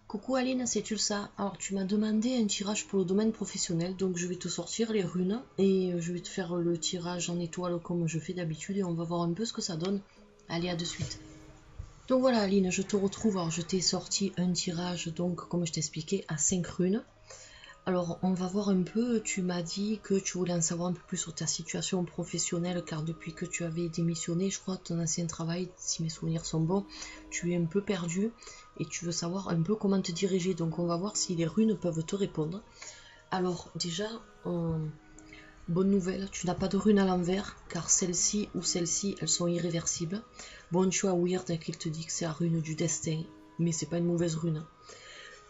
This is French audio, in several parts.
Coucou Aline, c'est Tulsa. Alors tu m'as demandé un tirage pour le domaine professionnel, donc je vais te sortir les runes et je vais te faire le tirage en étoile comme je fais d'habitude et on va voir un peu ce que ça donne. Allez, à de suite. Donc voilà Aline, je te retrouve. Alors je t'ai sorti un tirage, donc comme je t'expliquais, à 5 runes. Alors on va voir un peu, tu m'as dit que tu voulais en savoir un peu plus sur ta situation professionnelle car depuis que tu avais démissionné, je crois, de ton ancien travail, si mes souvenirs sont bons, tu es un peu perdu et tu veux savoir un peu comment te diriger. Donc on va voir si les runes peuvent te répondre. Alors déjà, bonne nouvelle, tu n'as pas de runes à l'envers car celle-ci ou celle-ci, elles sont irréversibles. Bon, tu as Weird qu'il te dit que c'est la rune du destin, mais c'est pas une mauvaise rune.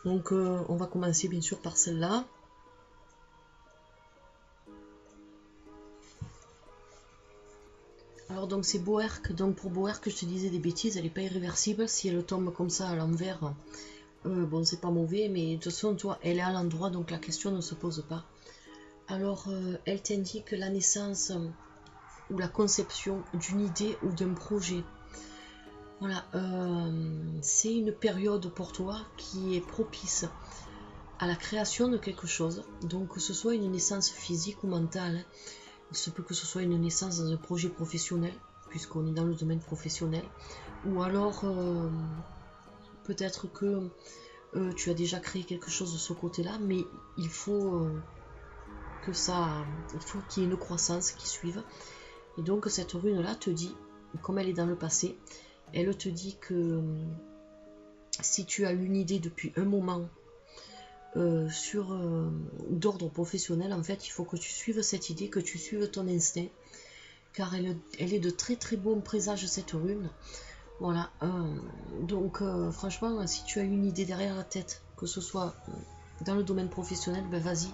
Donc on va commencer bien sûr par celle-là. Alors donc c'est Boerk, donc pour Boerk je te disais des bêtises, elle n'est pas irréversible, si elle tombe comme ça à l'envers, bon c'est pas mauvais, mais de toute façon toi elle est à l'endroit donc la question ne se pose pas. Alors elle t'indique la naissance ou la conception d'une idée ou d'un projet. Voilà, c'est une période pour toi qui est propice à la création de quelque chose, donc que ce soit une naissance physique ou mentale, il se peut que ce soit une naissance dans un projet professionnel, puisqu'on est dans le domaine professionnel, ou alors peut-être que tu as déjà créé quelque chose de ce côté-là, mais il faut il faut qu'il y ait une croissance qui suive, et donc cette rune-là te dit, comme elle est dans le passé, elle te dit que si tu as une idée depuis un moment d'ordre professionnel, en fait il faut que tu suives cette idée, que tu suives ton instinct, car elle est de très très bon présage cette rune. Voilà, donc franchement si tu as une idée derrière la tête, que ce soit dans le domaine professionnel, ben vas-y,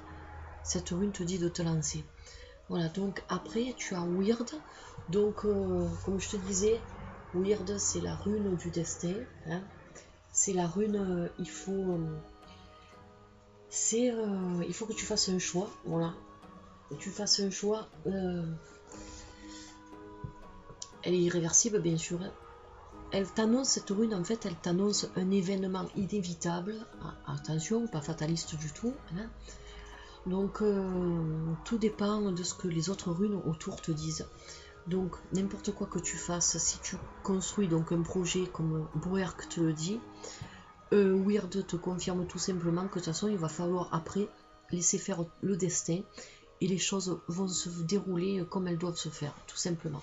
cette rune te dit de te lancer. Voilà, donc après tu as Weird, donc comme je te disais, Weird c'est la rune du destin, hein. C'est la rune, il faut que tu fasses un choix, voilà. Tu fasses un choix, elle est irréversible bien sûr. Elle t'annonce, cette rune en fait, elle t'annonce un événement inévitable. Ah, attention, pas fataliste du tout, hein. Donc tout dépend de ce que les autres runes autour te disent. Donc n'importe quoi que tu fasses, si tu construis donc un projet comme Boerk te le dit, Weird te confirme tout simplement que de toute façon il va falloir après laisser faire le destin et les choses vont se dérouler comme elles doivent se faire, tout simplement.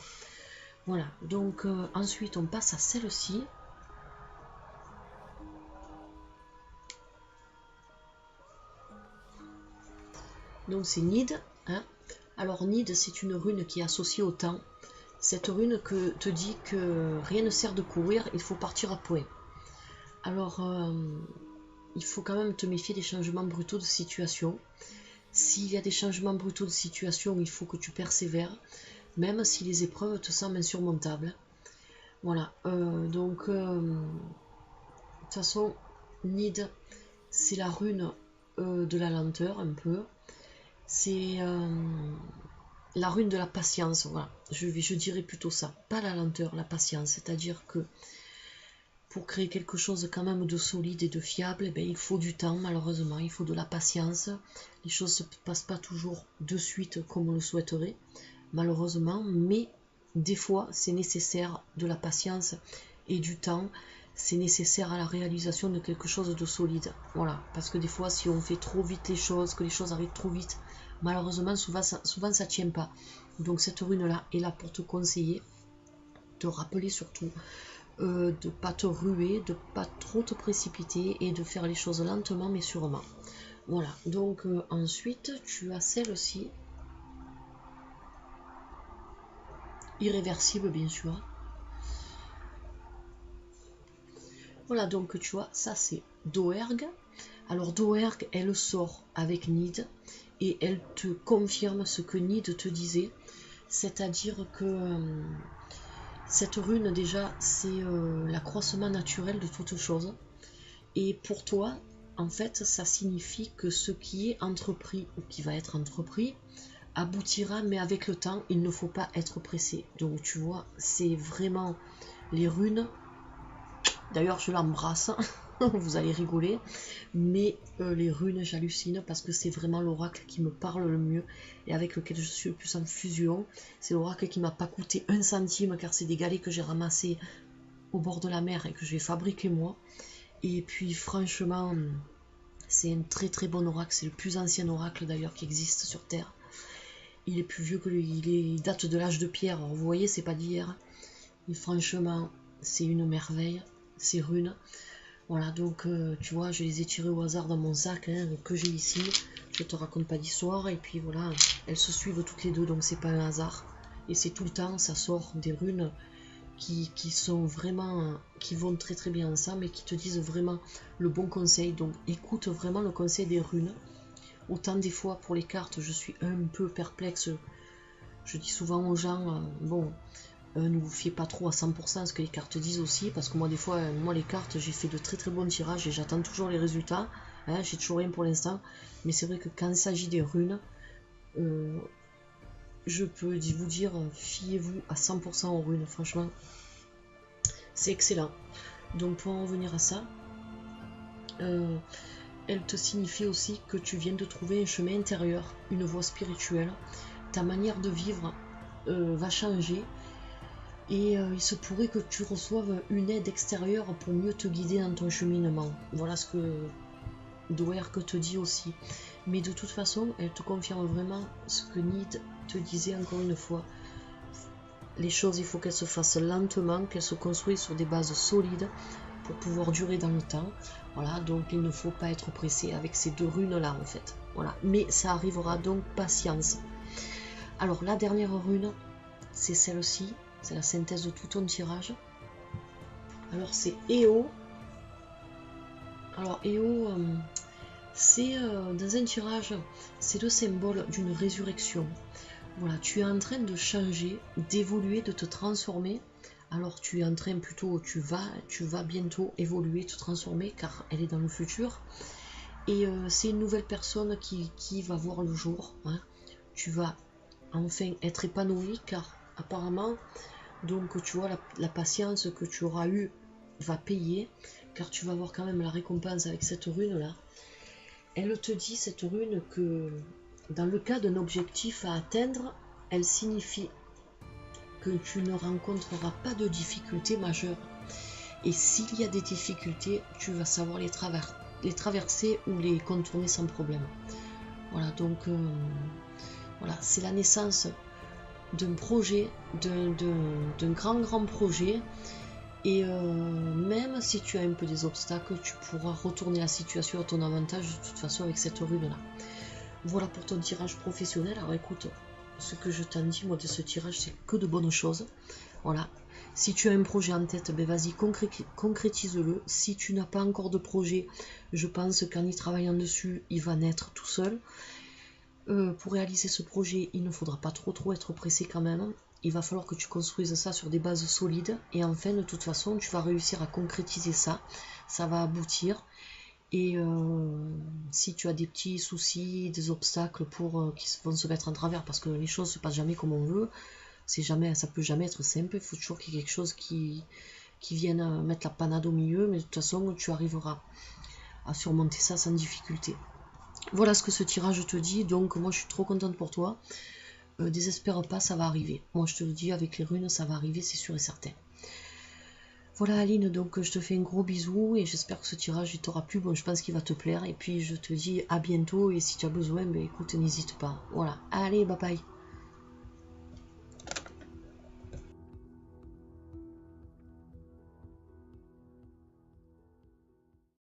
Voilà, donc ensuite on passe à celle-ci. Donc c'est Nid, hein. Alors Nid c'est une rune qui est associée au temps. Cette rune que te dit que rien ne sert de courir, il faut partir à point. Alors il faut quand même te méfier des changements brutaux de situation. S'il y a des changements brutaux de situation, il faut que tu persévères, même si les épreuves te semblent insurmontables. Voilà, donc de toute façon, Nid, c'est la rune de la lenteur un peu. C'est la rune de la patience, voilà. Je dirais plutôt ça, pas la lenteur, la patience. C'est-à-dire que pour créer quelque chose quand même de solide et de fiable, eh bien, il faut du temps, malheureusement, il faut de la patience. Les choses ne se passent pas toujours de suite comme on le souhaiterait, malheureusement, mais des fois c'est nécessaire de la patience et du temps, c'est nécessaire à la réalisation de quelque chose de solide. Voilà, parce que des fois si on fait trop vite les choses, que les choses arrivent trop vite, malheureusement souvent ça tient pas. Donc cette rune là est là pour te conseiller, te rappeler surtout de ne pas te ruer, de ne pas trop te précipiter et de faire les choses lentement mais sûrement. Voilà, donc ensuite tu as celle-ci, irréversible bien sûr. Voilà, donc tu vois, ça c'est Doerg. Alors Doerg, elle sort avec Nid et elle te confirme ce que Nid te disait, c'est-à-dire que cette rune déjà c'est l'accroissement naturel de toute chose, et pour toi en fait ça signifie que ce qui est entrepris ou qui va être entrepris aboutira, mais avec le temps il ne faut pas être pressé. Donc tu vois, c'est vraiment les runes, d'ailleurs je l'embrasse, vous allez rigoler, mais les runes, j'hallucine parce que c'est vraiment l'oracle qui me parle le mieux et avec lequel je suis le plus en fusion. C'est l'oracle qui m'a pas coûté un centime car c'est des galets que j'ai ramassés au bord de la mer et que j'ai fabriqué moi. Et puis franchement, c'est un très très bon oracle, c'est le plus ancien oracle d'ailleurs qui existe sur Terre. Il est plus vieux que lui, il date de l'âge de pierre, alors, vous voyez, c'est pas d'hier. Et franchement, c'est une merveille, ces runes. Voilà, donc tu vois, je les ai tirées au hasard dans mon sac hein, que j'ai ici. Je te raconte pas d'histoire. Et puis voilà, elles se suivent toutes les deux, donc c'est pas un hasard. Et c'est tout le temps, ça sort des runes qui sont vraiment, qui vont très très bien ensemble et qui te disent vraiment le bon conseil. Donc écoute vraiment le conseil des runes. Autant des fois pour les cartes, je suis un peu perplexe. Je dis souvent aux gens, bon, ne vous fiez pas trop à 100% à ce que les cartes disent aussi, parce que moi des fois, moi les cartes, j'ai fait de très très bons tirages et j'attends toujours les résultats. Hein, j'ai toujours rien pour l'instant, mais c'est vrai que quand il s'agit des runes, je peux vous dire, fiez-vous à 100% aux runes, franchement, c'est excellent. Donc pour en revenir à ça, elle te signifie aussi que tu viens de trouver un chemin intérieur, une voie spirituelle, ta manière de vivre va changer. Et il se pourrait que tu reçoives une aide extérieure pour mieux te guider dans ton cheminement. Voilà ce que Doerk te dit aussi. Mais de toute façon, elle te confirme vraiment ce que Nid te disait encore une fois. Les choses, il faut qu'elles se fassent lentement, qu'elles se construisent sur des bases solides pour pouvoir durer dans le temps. Voilà, donc il ne faut pas être pressé avec ces deux runes-là en fait. Voilà, mais ça arrivera, donc patience. Alors la dernière rune, c'est celle-ci. C'est la synthèse de tout ton tirage. Alors c'est Eo. Alors Eo, c'est dans un tirage, c'est le symbole d'une résurrection. Voilà, tu es en train de changer, d'évoluer, de te transformer. Alors tu es en train plutôt, tu vas bientôt évoluer, te transformer car elle est dans le futur. Et c'est une nouvelle personne qui va voir le jour. Hein. Tu vas enfin être épanoui car apparemment, donc tu vois, la patience que tu auras eue va payer, car tu vas avoir quand même la récompense avec cette rune là. Elle te dit, cette rune, que dans le cas d'un objectif à atteindre, elle signifie que tu ne rencontreras pas de difficultés majeures. Et s'il y a des difficultés, tu vas savoir les traverser ou les contourner sans problème. Voilà, donc voilà, c'est la naissance d'un projet, d'un grand projet, et même si tu as un peu des obstacles, tu pourras retourner la situation à ton avantage de toute façon avec cette rune là. Voilà pour ton tirage professionnel. Alors écoute, ce que je t'en dis moi de ce tirage, c'est que de bonnes choses. Voilà, si tu as un projet en tête, ben vas-y, concrétise-le. Si tu n'as pas encore de projet, je pense qu'en y travaillant dessus, il va naître tout seul. Pour réaliser ce projet, il ne faudra pas trop être pressé quand même. Il va falloir que tu construises ça sur des bases solides. Et enfin, de toute façon, tu vas réussir à concrétiser ça. Ça va aboutir. Et si tu as des petits soucis, des obstacles qui vont se mettre en travers, parce que les choses ne se passent jamais comme on veut, ça peut jamais être simple. Il faut toujours qu'il y ait quelque chose qui vienne mettre la panade au milieu. Mais de toute façon, tu arriveras à surmonter ça sans difficulté. Voilà ce que ce tirage te dit, donc moi je suis trop contente pour toi. Désespère pas, ça va arriver. Moi je te le dis, avec les runes, ça va arriver, c'est sûr et certain. Voilà Aline, donc je te fais un gros bisou et j'espère que ce tirage t'aura plu. Bon, je pense qu'il va te plaire et puis je te dis à bientôt et si tu as besoin, ben écoute, n'hésite pas. Voilà, allez, bye bye.